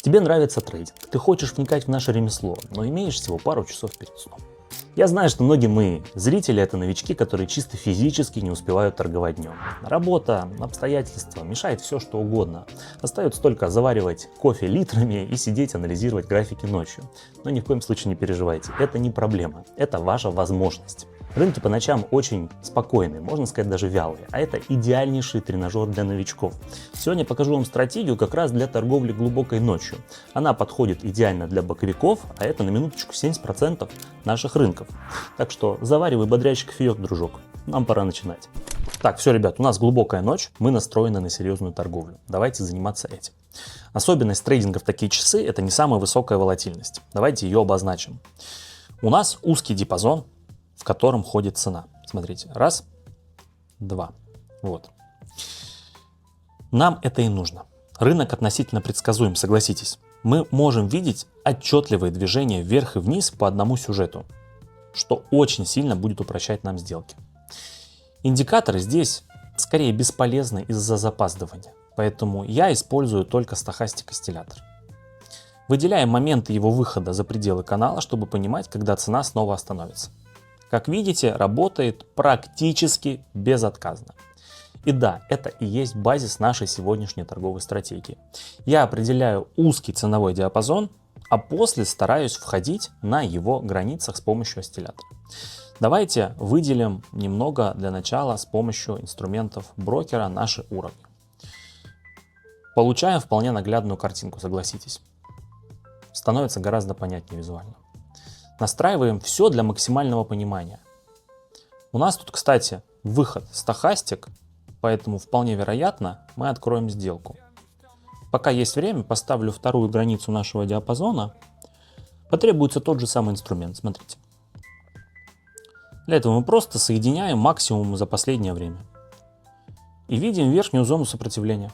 Тебе нравится трейдинг, ты хочешь вникать в наше ремесло, но имеешь всего пару часов перед сном. Я знаю, что многие мои зрители — это новички, которые чисто физически не успевают торговать днем. Работа, обстоятельства, мешает все, что угодно. Остается только заваривать кофе литрами и сидеть анализировать графики ночью. Но ни в коем случае не переживайте, это не проблема, это ваша возможность. Рынки по ночам очень спокойные, можно сказать даже вялые, а это идеальнейший тренажер для новичков. Сегодня покажу вам стратегию как раз для торговли глубокой ночью. Она подходит идеально для боковиков, а это на минуточку 70% наших рынков. Так что заваривай бодрящий кофеек, дружок, нам пора начинать. Так, все, ребят, у нас глубокая ночь, мы настроены на серьезную торговлю. Давайте заниматься этим. Особенность трейдинга в такие часы — это не самая высокая волатильность. Давайте ее обозначим. У нас узкий диапазон, в котором ходит цена. Смотрите, раз, два, вот. Нам это и нужно. Рынок относительно предсказуем, согласитесь. Мы можем видеть отчетливые движения вверх и вниз по одному сюжету, что очень сильно будет упрощать нам сделки. Индикаторы здесь скорее бесполезны из-за запаздывания, поэтому я использую только стохастик-осциллятор. Выделяем моменты его выхода за пределы канала, чтобы понимать, когда цена снова остановится. Как видите, работает практически безотказно. И да, это и есть базис нашей сегодняшней торговой стратегии. Я определяю узкий ценовой диапазон, а после стараюсь входить на его границах с помощью осциллятора. Давайте выделим немного для начала с помощью инструментов брокера наши уровни. Получаем вполне наглядную картинку, согласитесь. Становится гораздо понятнее визуально. Настраиваем все для максимального понимания. У нас тут, кстати, выход стохастик, поэтому вполне вероятно мы откроем сделку. Пока есть время, поставлю вторую границу нашего диапазона. Потребуется тот же самый инструмент, смотрите. Для этого мы просто соединяем максимум за последнее время. И видим верхнюю зону сопротивления.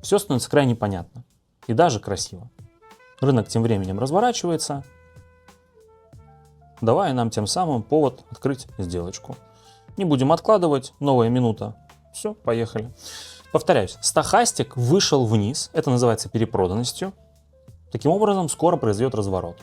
Все становится крайне понятно и даже красиво. Рынок тем временем разворачивается, давая нам тем самым повод открыть сделочку. Не будем откладывать, новая минута. Все, поехали. Повторяюсь, стохастик вышел вниз, это называется перепроданностью. Таким образом, скоро произойдет разворот.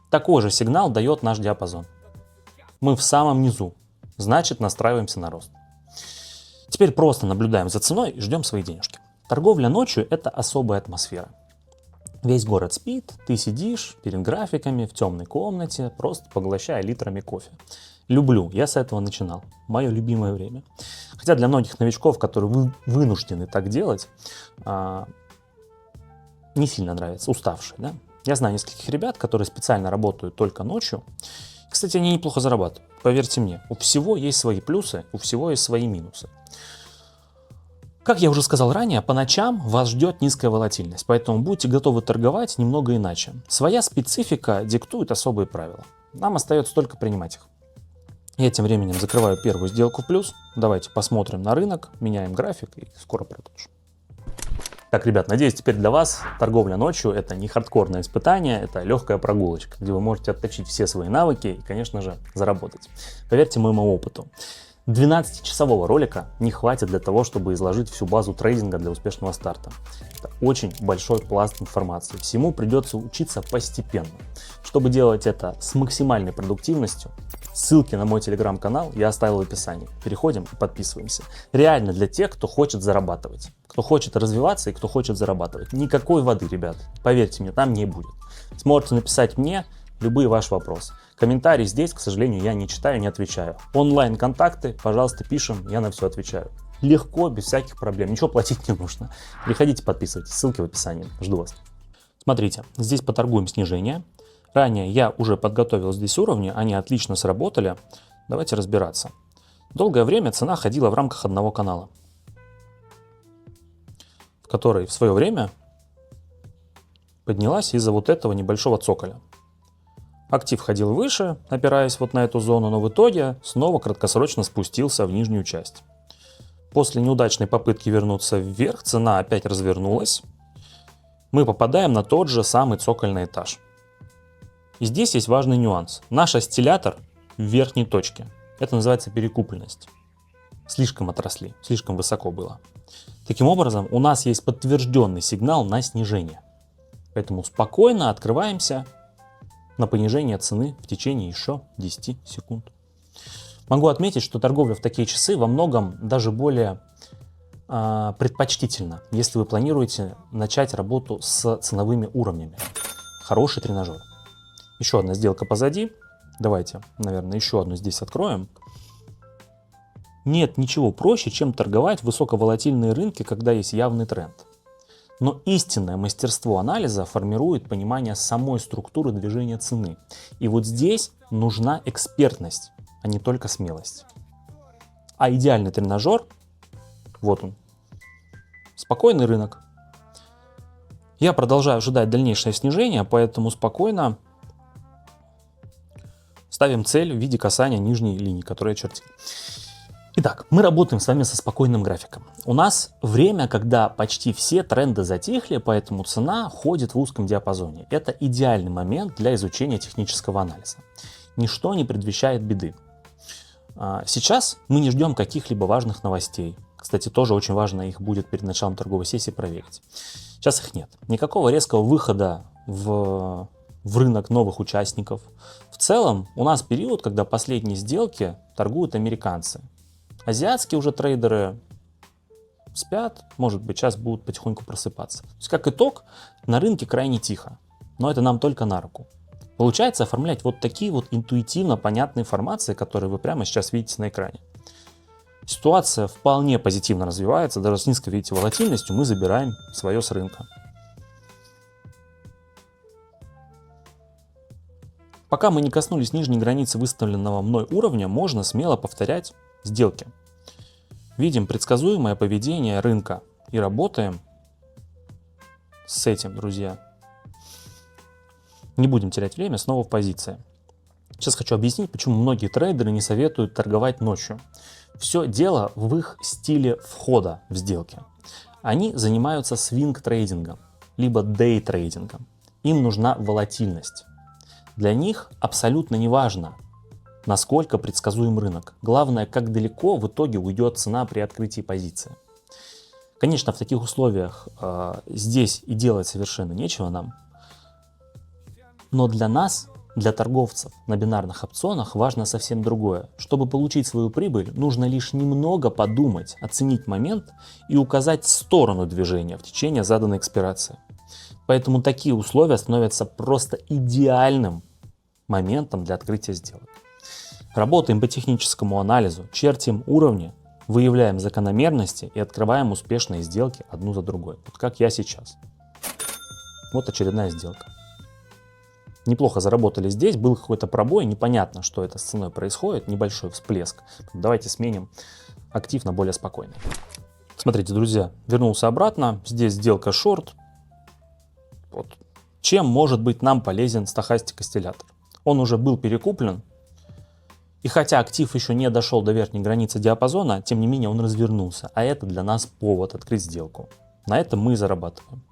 Такой же сигнал дает наш диапазон. Мы в самом низу, значит настраиваемся на рост. Теперь просто наблюдаем за ценой и ждем свои денежки. Торговля ночью — это особая атмосфера. Весь город спит, ты сидишь перед графиками в темной комнате, просто поглощая литрами кофе. Люблю, я с этого начинал. Мое любимое время. Хотя для многих новичков, которые вынуждены так делать, не сильно нравится, уставшие. Да? Я знаю нескольких ребят, которые специально работают только ночью. Кстати, они неплохо зарабатывают, поверьте мне. У всего есть свои плюсы, у всего есть свои минусы. Как я уже сказал ранее, по ночам вас ждет низкая волатильность, поэтому будьте готовы торговать немного иначе. Своя специфика диктует особые правила. Нам остается только принимать их. Я тем временем закрываю первую сделку в плюс. Давайте посмотрим на рынок, меняем график и скоро продолжим. Так, ребят, надеюсь, теперь для вас торговля ночью — это не хардкорное испытание, это легкая прогулочка, где вы можете отточить все свои навыки и, конечно же, заработать. Поверьте моему опыту. 12-часового ролика не хватит для того, чтобы изложить всю базу трейдинга для успешного старта. Это очень большой пласт информации. Всему придется учиться постепенно. Чтобы делать это с максимальной продуктивностью, ссылки на мой телеграм-канал я оставил в описании. Переходим и подписываемся. Реально для тех, кто хочет зарабатывать, кто хочет развиваться и кто хочет зарабатывать. Никакой воды, ребят. Поверьте мне, там не будет. Сможете написать мне любые ваши вопросы. Комментарии здесь, к сожалению, я не читаю, не отвечаю. Онлайн-контакты, пожалуйста, пишем, я на все отвечаю. Легко, без всяких проблем, ничего платить не нужно. Приходите, подписывайтесь, ссылки в описании. Жду вас. Смотрите, здесь поторгуем снижение. Ранее я уже подготовил здесь уровни, они отлично сработали. Давайте разбираться. Долгое время цена ходила в рамках одного канала, в который в свое время поднялась из-за вот этого небольшого цоколя. Актив ходил выше, опираясь вот на эту зону, но в итоге снова краткосрочно спустился в нижнюю часть. После неудачной попытки вернуться вверх, цена опять развернулась. Мы попадаем на тот же самый цокольный этаж. И здесь есть важный нюанс. Наш осциллятор в верхней точке. Это называется перекупленность. Слишком отросли, слишком высоко было. Таким образом, у нас есть подтвержденный сигнал на снижение. Поэтому спокойно открываемся на понижение цены в течение еще 10 секунд. Могу отметить, что торговля в такие часы во многом даже более предпочтительна, если вы планируете начать работу с ценовыми уровнями. Хороший тренажер. Еще одна сделка позади. Давайте, наверное, еще одну здесь откроем. Нет ничего проще, чем торговать в высоковолатильные рынки, когда есть явный тренд. Но истинное мастерство анализа формирует понимание самой структуры движения цены. И вот здесь нужна экспертность, а не только смелость. А идеальный тренажер, вот он, спокойный рынок. Я продолжаю ожидать дальнейшее снижение, поэтому спокойно ставим цель в виде касания нижней линии, которую я чертил. Итак, мы работаем с вами со спокойным графиком. У нас время, когда почти все тренды затихли, поэтому цена ходит в узком диапазоне. Это идеальный момент для изучения технического анализа. Ничто не предвещает беды. Сейчас мы не ждем каких-либо важных новостей. Кстати, тоже очень важно их будет перед началом торговой сессии проверить. Сейчас их нет. Никакого резкого выхода в рынок новых участников. В целом у нас период, когда последние сделки торгуют американцы. Азиатские уже трейдеры спят, может быть, сейчас будут потихоньку просыпаться. То есть, как итог, на рынке крайне тихо, но это нам только на руку. Получается оформлять вот такие вот интуитивно понятные формации, которые вы прямо сейчас видите на экране. Ситуация вполне позитивно развивается, даже с низкой, видите, волатильностью мы забираем свое с рынка. Пока мы не коснулись нижней границы выставленного мной уровня, можно смело повторять сделки. Видим предсказуемое поведение рынка и работаем с этим, друзья. Не будем терять время, снова в позиции. Сейчас хочу объяснить, почему многие трейдеры не советуют торговать ночью. Все дело в их стиле входа в сделки. Они занимаются свинг-трейдингом, либо дей-трейдингом. Им нужна волатильность. Для них абсолютно не важно, насколько предсказуем рынок. Главное, как далеко в итоге уйдет цена при открытии позиции. Конечно, в таких условиях здесь и делать совершенно нечего нам. Но для нас, для торговцев на бинарных опционах, важно совсем другое. Чтобы получить свою прибыль, нужно лишь немного подумать, оценить момент и указать сторону движения в течение заданной экспирации. Поэтому такие условия становятся просто идеальным моментом для открытия сделок. Работаем по техническому анализу, чертим уровни, выявляем закономерности и открываем успешные сделки одну за другой. Вот как я сейчас. Вот очередная сделка. Неплохо заработали здесь, был какой-то пробой, непонятно, что это с ценой происходит, небольшой всплеск. Давайте сменим актив на более спокойный. Смотрите, друзья, вернулся обратно, здесь сделка шорт. Вот. Чем может быть нам полезен стохастик осциллятор? Он уже был перекуплен, и хотя актив еще не дошел до верхней границы диапазона, тем не менее он развернулся, а это для нас повод открыть сделку. На этом мы и зарабатываем.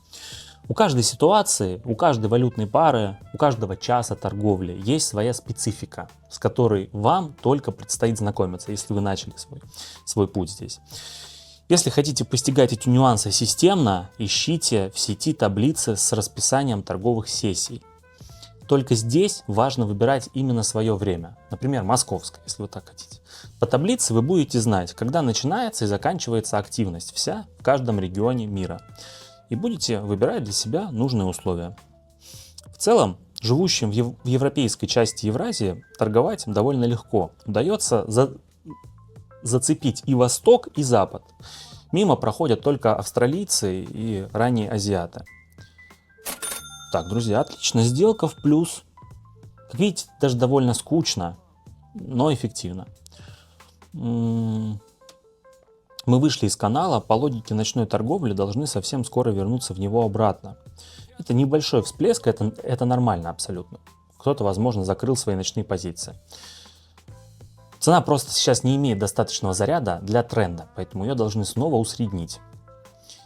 У каждой ситуации, у каждой валютной пары, у каждого часа торговли есть своя специфика, с которой вам только предстоит знакомиться, если вы начали свой путь здесь. Если хотите постигать эти нюансы системно, ищите в сети таблицы с расписанием торговых сессий. Только здесь важно выбирать именно свое время, например, московское, если вы так хотите. По таблице вы будете знать, когда начинается и заканчивается активность вся в каждом регионе мира. И будете выбирать для себя нужные условия. В целом, живущим в европейской части Евразии торговать довольно легко. Удается зацепить и Восток, и Запад. Мимо проходят только австралийцы и ранние азиаты. Так, друзья, отлично. Сделка в плюс. Как видите, даже довольно скучно, но эффективно. Мы вышли из канала, по логике ночной торговли должны совсем скоро вернуться в него обратно. Это небольшой всплеск, это нормально абсолютно. Кто-то, возможно, закрыл свои ночные позиции. Цена просто сейчас не имеет достаточного заряда для тренда, поэтому ее должны снова усреднить.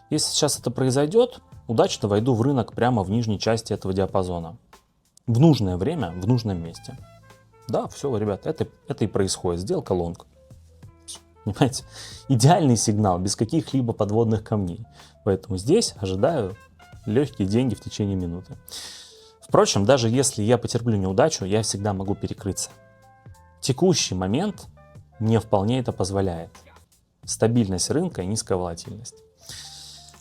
Если сейчас это произойдет, удачно войду в рынок прямо в нижней части этого диапазона. В нужное время, в нужном месте. Да, все, ребят, это и происходит. Сделка лонг. Понимаете? Идеальный сигнал, без каких-либо подводных камней. Поэтому здесь ожидаю легкие деньги в течение минуты. Впрочем, даже если я потерплю неудачу, я всегда могу перекрыться. Текущий момент мне вполне это позволяет. Стабильность рынка и низкая волатильность.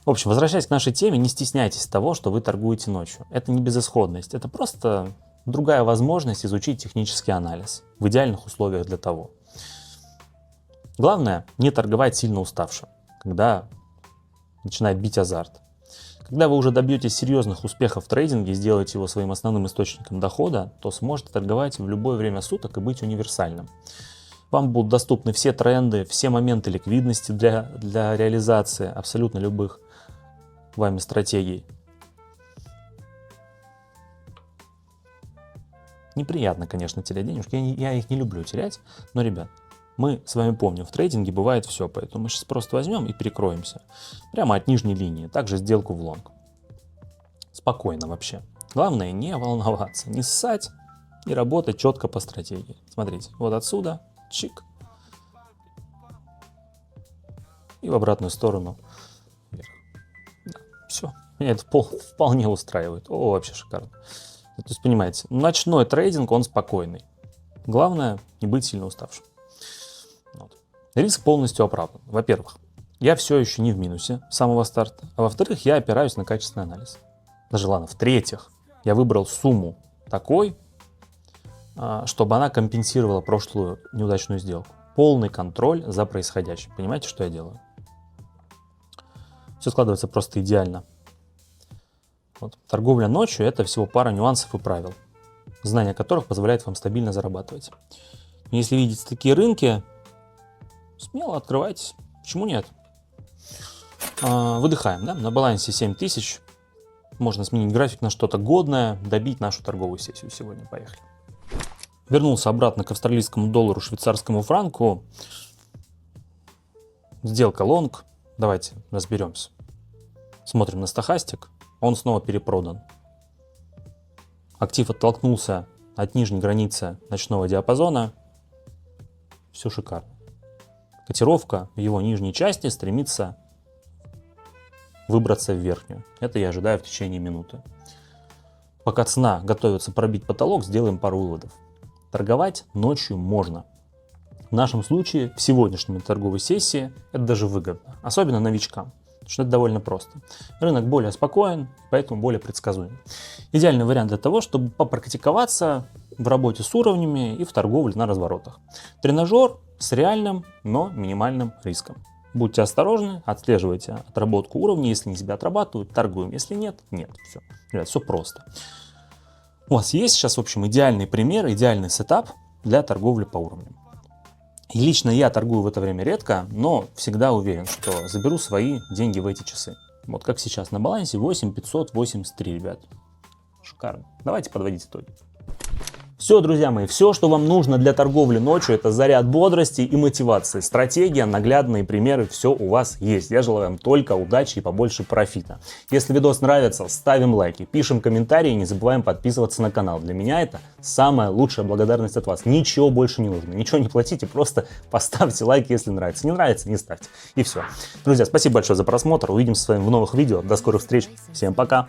В общем, возвращаясь к нашей теме, не стесняйтесь того, что вы торгуете ночью. Это не безысходность, это просто другая возможность изучить технический анализ в идеальных условиях для того. Главное, не торговать сильно уставшим, когда начинает бить азарт. Когда вы уже добьетесь серьезных успехов в трейдинге и сделаете его своим основным источником дохода, то сможете торговать в любое время суток и быть универсальным. Вам будут доступны все тренды, все моменты ликвидности для реализации абсолютно любых вами стратегий. Неприятно, конечно, терять денежки. Я их не люблю терять, но, ребят, мы с вами помним, в трейдинге бывает все, поэтому мы сейчас просто возьмем и перекроемся. Прямо от нижней линии. Также сделку в лонг. Спокойно вообще. Главное не волноваться, не ссать и работать четко по стратегии. Смотрите, вот отсюда, чик. И в обратную сторону вверх. Да, все. Меня это вполне устраивает. О, вообще шикарно. То есть, понимаете, ночной трейдинг, он спокойный. Главное, не быть сильно уставшим. Вот. Риск полностью оправдан. Во-первых, я все еще не в минусе с самого старта. А во-вторых, я опираюсь на качественный анализ. Даже ладно, в-третьих, я выбрал сумму такой, чтобы она компенсировала прошлую неудачную сделку. Полный контроль за происходящим. Понимаете, что я делаю? Все складывается просто идеально. Вот. Торговля ночью – это всего пара нюансов и правил, знание которых позволяет вам стабильно зарабатывать. Если видите такие рынки, смело открывайтесь. Почему нет? Выдыхаем. Да? На балансе 7000. Можно сменить график на что-то годное, добить нашу торговую сессию сегодня. Поехали. Вернулся обратно к австралийскому доллару, швейцарскому франку. Сделка лонг. Давайте разберемся. Смотрим на стохастик. Он снова перепродан. Актив оттолкнулся от нижней границы ночного диапазона. Все шикарно. Котировка в его нижней части стремится выбраться в верхнюю. Это я ожидаю в течение минуты. Пока цена готовится пробить потолок, сделаем пару выводов. Торговать ночью можно. В нашем случае, в сегодняшней торговой сессии, это даже выгодно. Особенно новичкам. Потому что это довольно просто. Рынок более спокоен, поэтому более предсказуем. Идеальный вариант для того, чтобы попрактиковаться в работе с уровнями и в торговле на разворотах. Тренажер с реальным, но минимальным риском. Будьте осторожны, отслеживайте отработку уровней. Если не себя отрабатывают, торгуем. Если нет, нет. Все. Ребят, все просто. У вас есть сейчас, в общем, идеальный пример, идеальный сетап для торговли по уровням. И лично я торгую в это время редко, но всегда уверен, что заберу свои деньги в эти часы. Вот как сейчас на балансе 8583, ребят. Шикарно. Давайте подводить итоги. Все, друзья мои, все, что вам нужно для торговли ночью, это заряд бодрости и мотивации. Стратегия, наглядные примеры, все у вас есть. Я желаю вам только удачи и побольше профита. Если видос нравится, ставим лайки, пишем комментарии и не забываем подписываться на канал. Для меня это самая лучшая благодарность от вас. Ничего больше не нужно, ничего не платите, просто поставьте лайк, если нравится. Не нравится, не ставьте. И все. Друзья, спасибо большое за просмотр. Увидимся с вами в новых видео. До скорых встреч. Всем пока.